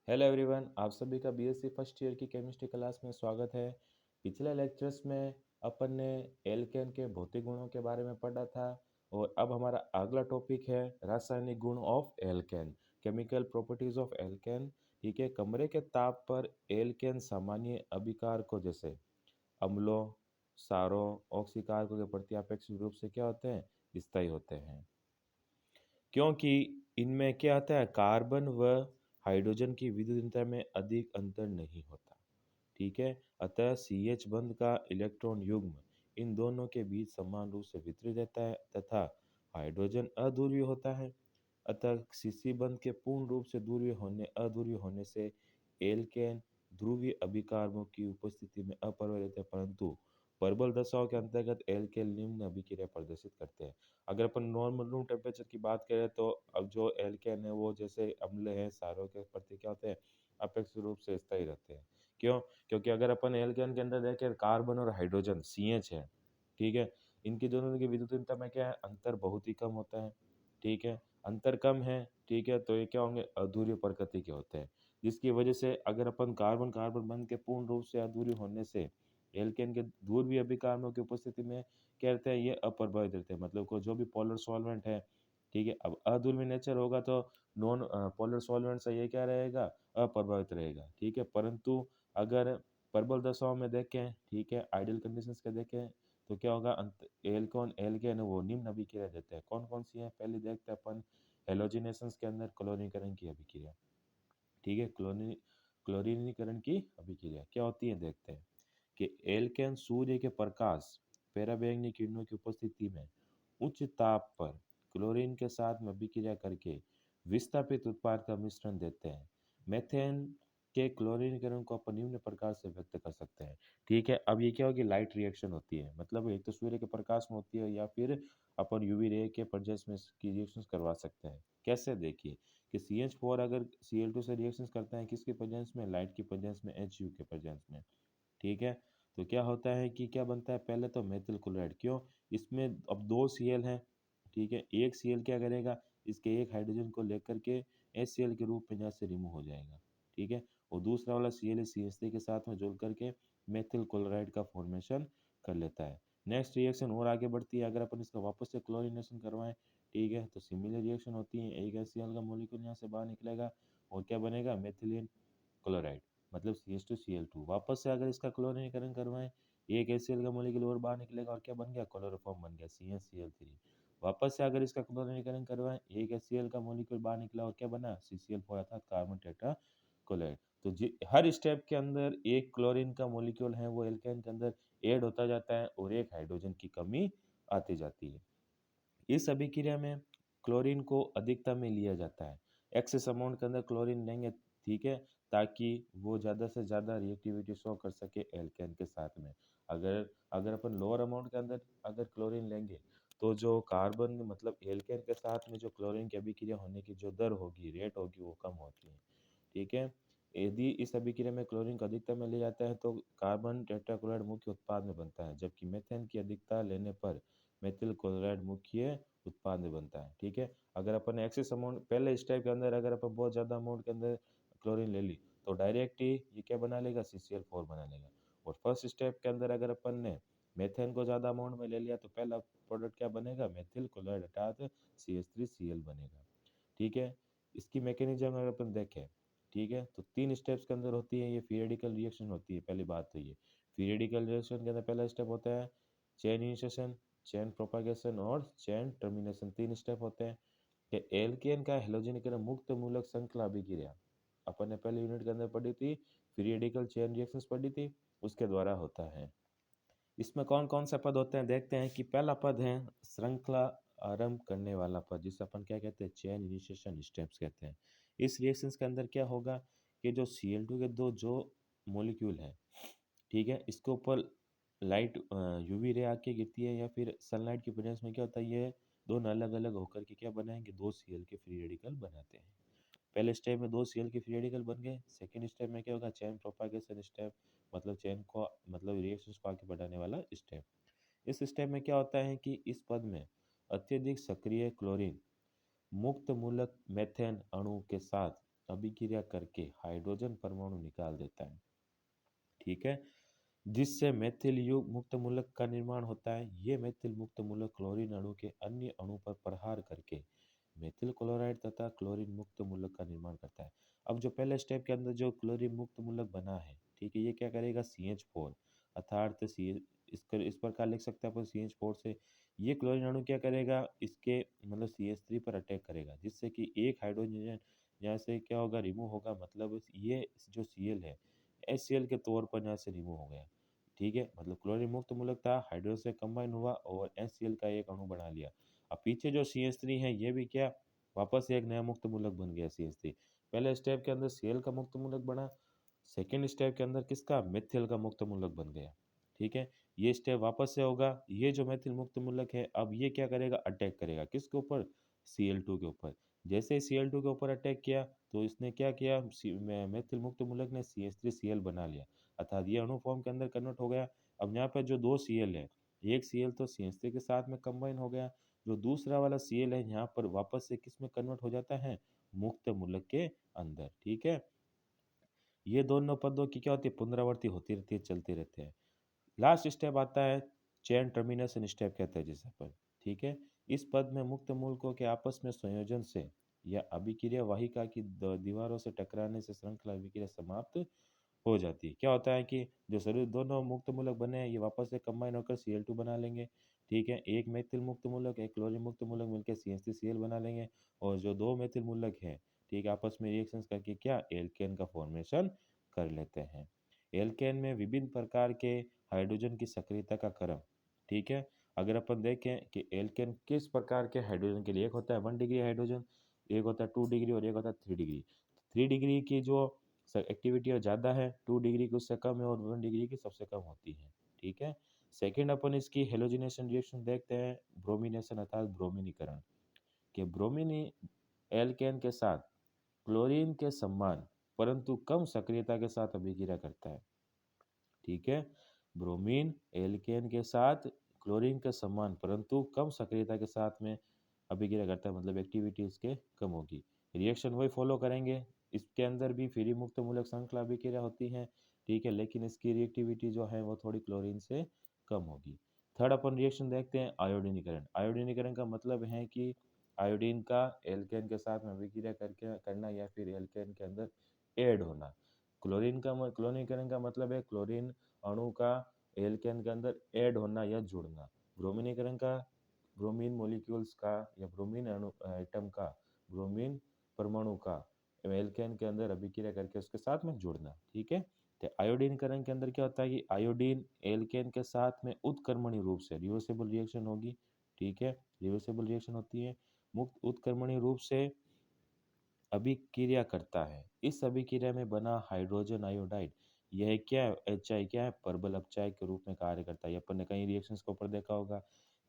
Hello everyone, आप सभी का बीएससी फर्स्ट ईयर की केमिस्ट्री क्लास में स्वागत है। पिछले लेक्चर्स में अपन ने एल्केन के भौतिक गुणों के बारे में पढ़ा था और अब हमारा अगला टॉपिक है रासायनिक गुण of alkene, chemical properties of alkene. ठीक है, कमरे के ताप पर एल्केन सामान्य अभिकारकों जैसे अम्लों, क्षारों, ऑक्सीकारकों के प्रति अपेक्षित रूप से क्या होते हैं, स्थायी होते हैं, क्योंकि इनमें क्या आता है, कार्बन व हाइड्रोजन की विद्युतीयता में अधिक अंतर नहीं होता। ठीक है, अतः सी एच बंध का इलेक्ट्रॉन युग्म इन दोनों के बीच समान रूप से वितरित रहता है तथा हाइड्रोजन अध्रुवीय होता है। अतः सीसी बंध के पूर्ण रूप से अध्रुवीय होने से एल्केन ध्रुवीय अभिकारकों की उपस्थिति में अपरिवर्तित है, परंतु प्रबल दशाओं के अंतर्गत एल्केन निम्न अभिक्रिया प्रदर्शित करते हैं। अगर अपन नॉर्मल रूम टेम्परेचर की बात करें तो अब जो एल्केन है वो जैसे अम्ल है, क्षारों के प्रति क्या होते हैं, अपेक्षित रूप से स्थायी रहते हैं। क्यों? क्योंकि अगर अपन एल्केन के अंदर देखें, कार्बन और हाइड्रोजन CH है, ठीक है, इनकी दोनों की विद्युतीयता में क्या है, अंतर बहुत ही कम होता है। ठीक है, अंतर कम है, ठीक है, तो ये क्या होंगे, अध्रुवीय प्रकृति के होते हैं, जिसकी वजह से अगर अपन कार्बन कार्बन बंध के पूर्ण रूप से अध्रुवीय होने से एल्केन के ध्रुवीय अभिकारकों की उपस्थिति में क्या रहते हैं, ये अप्रभावित रहते हैं, मतलब को जो भी पोलर सॉल्वेंट है, ठीक है, अब अध्रुवीय नेचर होगा तो नॉन पोलर सॉल्वेंट से ये क्या रहेगा, अप्रभावित रहेगा। ठीक है, परंतु अगर प्रबल दशाओं में देखें, ठीक है, आइडियल कंडीशंस के देखें, तो क्या होगा, अंत एल्केन वो निम्न अभिक्रिया देते हैं। कौन कौन सी है, पहले देखते हैं अपन हेलोजिनेशंस के अंदर क्लोरीनीकरण की अभिक्रिया। ठीक है, क्लोरीनीकरण की अभिक्रिया क्या होती है, देखते हैं कि एल्केन सूर्य के प्रकाश पराबैंगनी किरणों की उपस्थिति में उच्च ताप पर क्लोरीन के साथ में अभिक्रिया करके विस्थापित उत्पाद का मिश्रण देते हैं। मेथेन के क्लोरीनीकरण को अपन निम्न प्रकार से व्यक्त कर सकते हैं। ठीक है, अब ये क्या होगी, लाइट रिएक्शन होती है, मतलब एक तो सूर्य के प्रकाश में होती है या फिर अपन यूवी रे के प्रजेंस में की रिएक्शन करवा सकते हैं। कैसे, देखिए कि CH4 अगर Cl2 से रिएक्शन करता है किसके प्रेजेंस में, लाइट की प्रेजेंस में, HU के प्रेजेंस में। ठीक है, तो क्या होता है कि क्या बनता है, पहले तो मेथिल क्लोराइड। क्यों, इसमें अब दो Cl हैं, ठीक है, एक Cl क्या करेगा, इसके एक हाइड्रोजन को लेकर के HCl के रूप में यहाँ से रिमूव हो जाएगा। ठीक है, और दूसरा वाला Cl CH3 के साथ में जुड़ करके मेथिल क्लोराइड का फॉर्मेशन कर लेता है। नेक्स्ट रिएक्शन और आगे बढ़ती है, अगर अपन इसका वापस से क्लोरीनेशन करवाएं, ठीक है, तो सिमिलर रिएक्शन होती है, एक HCl का मॉलिक्यूल यहाँ से बाहर निकलेगा और क्या बनेगा, मेथिलीन क्लोराइड, मतलब CH2Cl2। वापस से अगर इसका क्लोरीनीकरण करवाएं, एक HCl का मॉलिक्यूल और बाहर निकलेगा और क्या बन गया, क्लोरोफॉर्म बन गया, CnCl3। वापस से अगर इसका क्लोरीनीकरण करवाएं, एक HCl का मॉलिक्यूल बाहर निकला और क्या बना, CCl4 अर्थात कार्बन टेट्रा क्लोराइड। तो हर स्टेप के अंदर एक क्लोरीन का मॉलिक्यूल है वो एल्केन के अंदर ऐड होता जाता है और एक हाइड्रोजन की कमी आती जाती है। इस अभिक्रिया में क्लोरीन को अधिकता में लिया जाता है, एक्सेस अमाउंट के अंदर क्लोरीन लेंगे, ठीक है, ताकि वो ज़्यादा से ज़्यादा रिएक्टिविटी शो कर सके एल्केन के साथ में। अगर अगर अपन लोअर अमाउंट के अंदर अगर क्लोरीन लेंगे तो जो कार्बन मतलब एल्केन के साथ में जो क्लोरीन की अभिक्रिया होने की जो दर होगी, रेट होगी, वो कम होती है। ठीक है, यदि इस अभिक्रिया में क्लोरीन को अधिकता में लिया जाता है तो कार्बन टेट्राक्लोराइड मुख्य उत्पाद में बनता है, जबकि मीथेन की अधिकता लेने पर मेथिल क्लोराइड मुख्य उत्पाद में बनता है। ठीक है, अगर अपन एक्सेस अमाउंट पहले स्टेप के अंदर अगर अपन बहुत ज़्यादा अमाउंट के अंदर क्लोरीन ले ली तो डायरेक्ट ही ये क्या बना लेगा, CCl4 बना लेगा। और फर्स्ट स्टेप के अंदर अगर अपन ने मेथेन को ज़्यादा अमाउंट में ले लिया तो पहला प्रोडक्ट क्या बनेगा, मेथिल क्लोराइड अर्थात CH3Cl बनेगा। ठीक है, इसकी मैकेनिज्म अगर अपन देखें, ठीक है, तो तीन स्टेप्स के अंदर होती है, ये पीरियडिकल रिएक्शन होती है। पहली बात तो ये पीरियडिकल रिएक्शन के अंदर पहला स्टेप होता है चेन इनिशिएशन, चेन प्रोपागेशन और चेन टर्मिनेशन, तीन स्टेप होते हैं। कि एल्केन का हेलोजनीकरण मुक्त मूलक श्रृंखला अभिक्रिया अपन ने पहले यूनिट के अंदर पढ़ी थी, पीरियडिकल चेन रिएक्शंस पढ़ी थी, उसके द्वारा होता है। इसमें कौन कौन से पद होते हैं, देखते हैं कि पहला पद है श्रृंखला आरंभ करने वाला पद, जिसे अपन क्या कहते हैं, चेन इनिशिएशन स्टेप्स कहते हैं। इस रिएक्शंस के अंदर क्या होगा कि जो Cl2 के दो जो मॉलिक्यूल है, ठीक है, इसके ऊपर लाइट यूवी रे आके गिरती है या फिर सनलाइट की प्रेजेंस में क्या होता है, ये दोनों अलग अलग होकर के क्या बनाएंगे, दो Cl के फ्री रेडिकल बनाते हैं। पहले स्टेप में दो Cl के फ्री रेडिकल बन गए, सेकेंड स्टेप में क्या होगा, चेन प्रोपागेशन स्टेप, मतलब चेन को मतलब रिएक्शंस को आगे बढ़ाने वाला स्टेप। इस स्टेप में क्या होता है कि इस पद में अत्यधिक सक्रिय क्लोरीन मुक्त मूलक मेथेन अणु के साथ अभिक्रिया करके हाइड्रोजन परमाणु निकाल देता है, ठीक है, जिससे मेथिल युग मुक्त मूलक का निर्माण होता है। ये मेथिल मुक्त मूलक क्लोरीन अणु के अन्य अणु पर प्रहार करके मेथिल क्लोराइड तथा क्लोरीन मुक्त मूलक का निर्माण करता है। अब जो पहले स्टेप के अंदर जो क्लोरीन मुक्त मूलक बना है, ठीक है, ये क्या करेगा, CH4 अर्थात सी इस प्रकार लिख सकते हैं अपन CH4 से, ये क्लोरीन अणु क्या करेगा, इसके मतलब CH3 पर अटैक करेगा, जिससे कि एक हाइड्रोजन यहाँ से क्या होगा, रिमूव होगा, मतलब ये जो Cl है HCl के तौर पर यहाँ से रिमूव हो गया, ठीक है, मतलब क्लोरीन मुक्त मूलक था, हाइड्रोजन से कंबाइन हुआ और HCl का एक अणु बना लिया। अब पीछे जो CH3 है ये भी क्या, वापस से एक नया मुक्त मूलक बन गया CH3। पहले स्टेप के अंदर Cl का मुक्त मूलक बना, सेकेंड स्टेप के अंदर किसका, मेथिल का मुक्त मूलक बन गया, ठीक है। ये स्टेप वापस से होगा, ये जो मेथिल मुक्त मूलक है अब ये क्या करेगा, अटैक करेगा किसके ऊपर, Cl2 के ऊपर। जैसे ही Cl2 के ऊपर अटैक किया तो इसने क्या किया, मेथिल मुक्त मूलक ने CH3Cl बना लिया, अर्थात ये अणु फॉर्म के अंदर कन्वर्ट हो गया। अब यहाँ पर जो दो Cl है, एक Cl तो CH3 के साथ में कंबाइन हो गया, जो दूसरा वाला Cl है यहाँ पर वापस से किस में कन्वर्ट हो जाता है, मुक्त मूलक के अंदर, ठीक है। ये दोनों पदों की क्या होती है, पुनरावृत्ति होती रहती है, चलते रहते हैं। लास्ट स्टेप आता है चेन टर्मिनेशन स्टेप कहते हैं जिसे अपन, ठीक है। इस पद में मुक्त मूलकों के आपस में संयोजन से या अभिक्रिया वाहिका की दीवारों से टकराने से श्रृंखला अभिक्रिया समाप्त हो जाती है। क्या होता है कि जो शरीर दोनों मुक्त मूलक बने हैं ये वापस से कंबाइन होकर Cl2 बना लेंगे, ठीक है, एक मेथिल मुक्त मूलक एक क्लोरीन मुक्त मूलक मिलकर CH3Cl बना लेंगे, और जो दो मेथिल मूलक हैं, ठीक है, आपस में रिएक्शंस करके क्या, एल्केन का फॉर्मेशन कर लेते हैं। एल्केन में विभिन्न प्रकार के हाइड्रोजन की सक्रियता का क्रम, ठीक है। अगर अपन देखें कि एल्केन किस प्रकार के हाइड्रोजन के लिए, एक होता है 1 डिग्री हाइड्रोजन, एक होता है 2 डिग्री और एक होता है 3 डिग्री। 3 डिग्री की जो एक्टिविटी और ज़्यादा है, 2 डिग्री की उससे कम है और 1 डिग्री की सबसे कम होती है, ठीक है। सेकेंड अपन इसकी हेलोजिनेशन रिएक्शन देखते हैं, ब्रोमिनेशन अर्थात ब्रोमीनीकरण, कि ब्रोमीनी एल्केन के साथ क्लोरीन के समान परंतु कम सक्रियता के साथ अभिक्रिया करता है, ठीक है। ब्रोमीन एल्केन के साथ क्लोरीन के समान परंतु कम सक्रियता के साथ में अभिक्रिया करता है, मतलब एक्टिविटी इसके कम होगी। रिएक्शन वही फॉलो करेंगे, इसके अंदर भी फ्री मुक्त मूलक श्रृंखला अभिक्रिया होती है, ठीक है, लेकिन इसकी रिएक्टिविटी जो है वो थोड़ी क्लोरीन से कम होगी। थर्ड अपन रिएक्शन देखते हैं आयोडीनीकरण। आयोडीनीकरण का मतलब है कि आयोडीन का एल्केन के साथ में अभिक्रिया करके करना या फिर एल्केन के अंदर ऐड होना। क्लोरीनीकरण का मतलब है क्लोरीन अणु का एल्केन के अंदर ऐड होना या जुड़ना। ब्रोमीनीकरण का ब्रोमीन मॉलिक्यूल्स का या ब्रोमीन अणु एटम का, ब्रोमीन परमाणु का एल्केन के अंदर अभिक्रिया करके उसके साथ में जुड़ना, ठीक है। तो आयोडीनकरण के अंदर क्या होता है कि आयोडीन एल्केन के साथ में उत्क्रमणीय रूप से रिवर्सिबल रिएक्शन होगी, ठीक है, रिवर्सिबल रिएक्शन होती है, मुक्त उत्क्रमणीय रूप से अभिक्रिया करता है। इस अभिक्रिया में बना हाइड्रोजन आयोडाइड, यह क्या है, HI क्या है, परबल अपचायक के रूप में कार्य करता है। अपन ने कई रिएक्शंस के ऊपर देखा होगा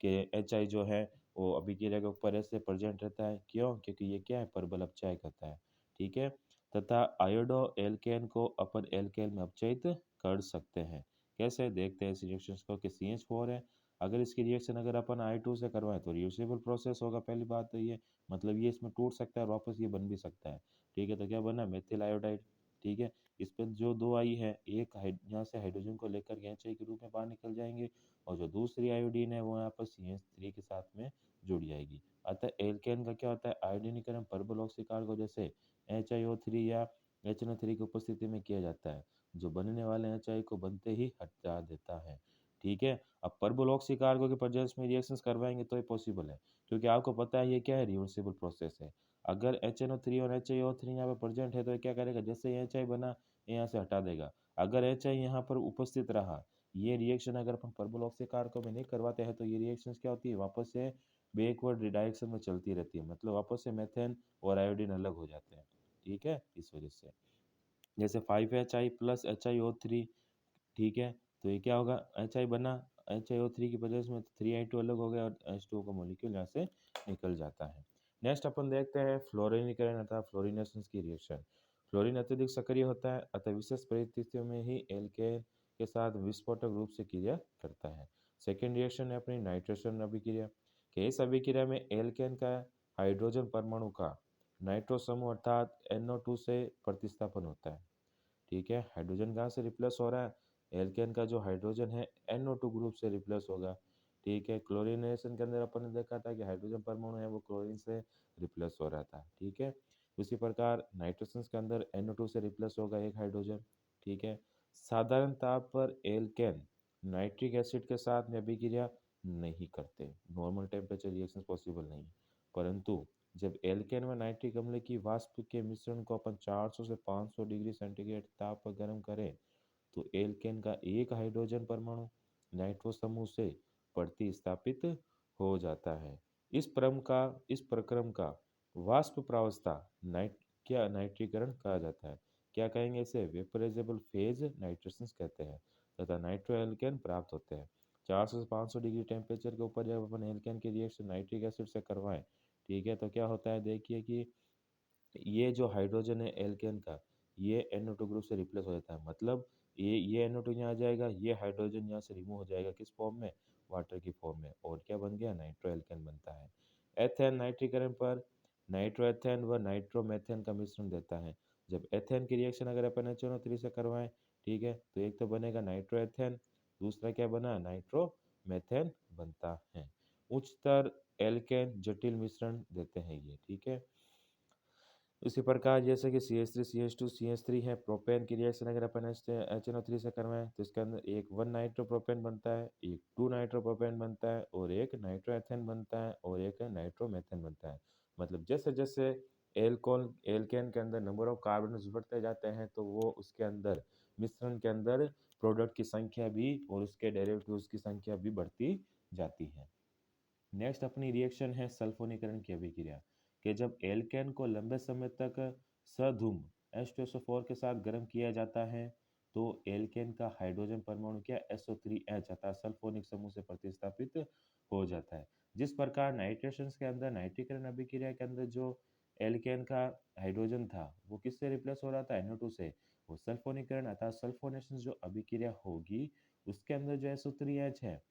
कि HI जो है वो अभिक्रिया के ऊपर ऐसे प्रेजेंट रहता है, क्यों, क्योंकि ये क्या है, परबल अपचायक होता है, ठीक है। तथा आयोडो एल्केन को अपन एल्केन में अपचयित कर सकते हैं। कैसे, देखते हैं इस रिएक्शंस को कि CH4 है, अगर इसकी रिएक्शन अगर अपन I2 से करवाएं तो रिवर्सिबल प्रोसेस होगा, पहली बात तो ये, मतलब ये इसमें टूट सकता है और वापस ये बन भी सकता है, ठीक है। तो क्या बना, मेथिल आयोडाइड, ठीक है। इस पर जो दो आई है, एक यहाँ से हाइड्रोजन को लेकर HI के रूप में बाहर निकल जाएंगे, और जो दूसरी आयोडीन है वो यहाँ पर CH3 के साथ में जुड़ जाएगी। अतः एल्केन का क्या होता है, आयोडीनीकरण परबल ऑक्सीकार्गो जैसे HiO3 या HNO3 की उपस्थिति में किया जाता है, जो बनने वाले HI को बनते ही हटा देता है, ठीक है। अब परबल ऑक्सीकार्गो के प्रेजेंस में रिएक्शंस करवाएंगे तो ये पॉसिबल है, क्योंकि आपको पता है ये क्या है, रिवर्सिबल प्रोसेस है। अगर HNO3 और HiO3 यहाँ पे प्रेजेंट है तो ये क्या करेगा, जैसे ही HI बना ये यहाँ से हटा देगा। अगर HI यहाँ पर उपस्थित रहा, ये रिएक्शन अगर अपन परबल ऑक्सीकारकों में नहीं करवाते हैं तो ये रिएक्शंस क्या होती है, वापस से बैकवर्ड डायरेक्शन में चलती रहती है, मतलब वापस से मेथेन और आयोडीन अलग हो जाते हैं, ठीक है, इस वजह से। जैसे 5HI प्लस HiO3, ठीक है, तो ये क्या होगा, HI बना, HiO3 की वजह से 3I2 अलग हो गया और H2O का मॉलिक्यूल यहाँ से निकल जाता है। नेक्स्ट अपन देखते हैं फ्लोरीनीकरण अर्थात फ्लोरीनेशन की रिएक्शन। फ्लोरीन अत्यधिक सक्रिय होता है, अतः विशेष परिस्थितियों में ही एल्केन के साथ विस्फोटक रूप से क्रिया करता है। सेकेंड रिएक्शन है अपनी नाइट्रेशन अभिक्रिया, कि इस अभिक्रिया में एल्केन का हाइड्रोजन परमाणु का नाइट्रो समूह अर्थात NO2 से प्रतिस्थापन होता है। ठीक है, हाइड्रोजन कहाँ से रिप्लेस हो रहा है? एल्केन का जो हाइड्रोजन है NO2 ग्रुप से रिप्लेस होगा। ठीक है, क्लोरीनेशन के अंदर अपन ने देखा था कि हाइड्रोजन परमाणु है वो क्लोरीन से रिप्लेस हो रहा था। ठीक है, उसी प्रकार नाइट्रोजन के अंदर NO2 से रिप्लेस होगा एक हाइड्रोजन। ठीक है, साधारण ताप पर एल्केन नाइट्रिक एसिड के साथ में अभिक्रिया नहीं करते, नॉर्मल टेम्परेचर रिएक्शन पॉसिबल नहीं। परंतु जब एल्केन व नाइट्रिक अम्ल की वाष्प के मिश्रण को अपन 400 से 500 डिग्री सेंटीग्रेड ताप पर गर्म करें तो एल्केन का एक हाइड्रोजन परमाणु नाइट्रो समूह से प्रतिस्थापित हो जाता है। इस प्रक्रम का वाष्प प्रावस्था नाइट्रीकरण कहा जाता है। क्या कहेंगे इसे? वेपराइजेबल फेज नाइट्रेशंस कहते हैं तथा नाइट्रो एल्केन प्राप्त होते हैं। 400 से 500 डिग्री टेम्परेचर के ऊपर जब अपन एल्केन की रिएक्शन नाइट्रिक एसिड से करवाएं, ठीक है, तो क्या होता है देखिए कि ये जो हाइड्रोजन है एल्केन का, ये NO2 ग्रुप से रिप्लेस हो जाता है। मतलब ये NO2 यहाँ आ जाएगा, ये हाइड्रोजन यहाँ से रिमूव हो जाएगा, किस फॉर्म में? वाटर की फॉर्म में, और क्या बन गया? नाइट्रो एल्केन बनता है। एथेन नाइट्रीकरण पर नाइट्रो एथेन व नाइट्रोमेथेन का मिश्रण देता है। जब एथेन की रिएक्शन अगर अपन HNO3 से करवाएं, ठीक है, तो एक तो बनेगा नाइट्रो एथेन, दूसरा क्या बना? नाइट्रो मेथेन बनता है। उच्चतर एल्केन जटिल मिश्रण देते हैं ये। ठीक है, इसी प्रकार जैसे कि CH3 CH2 CH3 है, प्रोपेन की रिएक्शन अगर अपन HNO3 से करवाएं तो इसके अंदर एक 1 नाइट्रोप्रोपेन बनता है, एक 2 नाइट्रोप्रोपेन बनता है और एक नाइट्रोएथेन बनता है और एक नाइट्रोमेथेन बनता है। मतलब जैसे जैसे एल्केन के अंदर नंबर ऑफ कार्बन बढ़ते जाते हैं तो वो उसके अंदर मिश्रण के अंदर प्रोडक्ट की संख्या भी और उसके डेरिवेटिव्स की संख्या भी बढ़ती जाती है। नेक्स्ट अपनी रिएक्शन है सल्फोनीकरण की अभिक्रिया कि जब एल्केन को लंबे समय तक सधूम H2SO4 के साथ गर्म किया जाता है तो एल्केन का हाइड्रोजन परमाणु क्या SO3H अर्थात सल्फोनिक समूह से प्रतिस्थापित हो जाता है। जिस प्रकार नाइट्रेशन के अंदर नाइट्रीकरण अभिक्रिया के अंदर जो एल्केन का हाइड्रोजन था वो किससे रिप्लेस हो रहा था? NO2 से। वो सल्फोनीकरण अर्थात सल्फोनेशन जो अभिक्रिया होगी उसके अंदर जो SO3H है,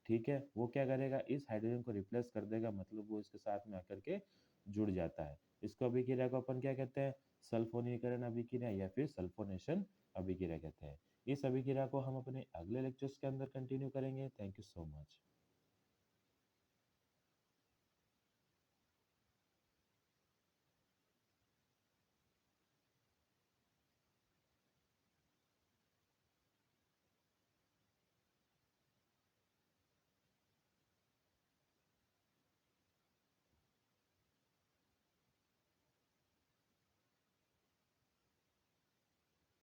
ठीक है, वो क्या करेगा? इस हाइड्रोजन को रिप्लेस कर देगा, मतलब वो इसके साथ में आकर के जुड़ जाता है। इसको अभिक्रिया को अपन क्या कहते हैं? सल्फोनीकरण अभिक्रिया या फिर सल्फोनेशन अभिक्रिया कहते हैं। इस अभिक्रिया को हम अपने अगले लेक्चर्स के अंदर कंटिन्यू करेंगे। Thank you so much.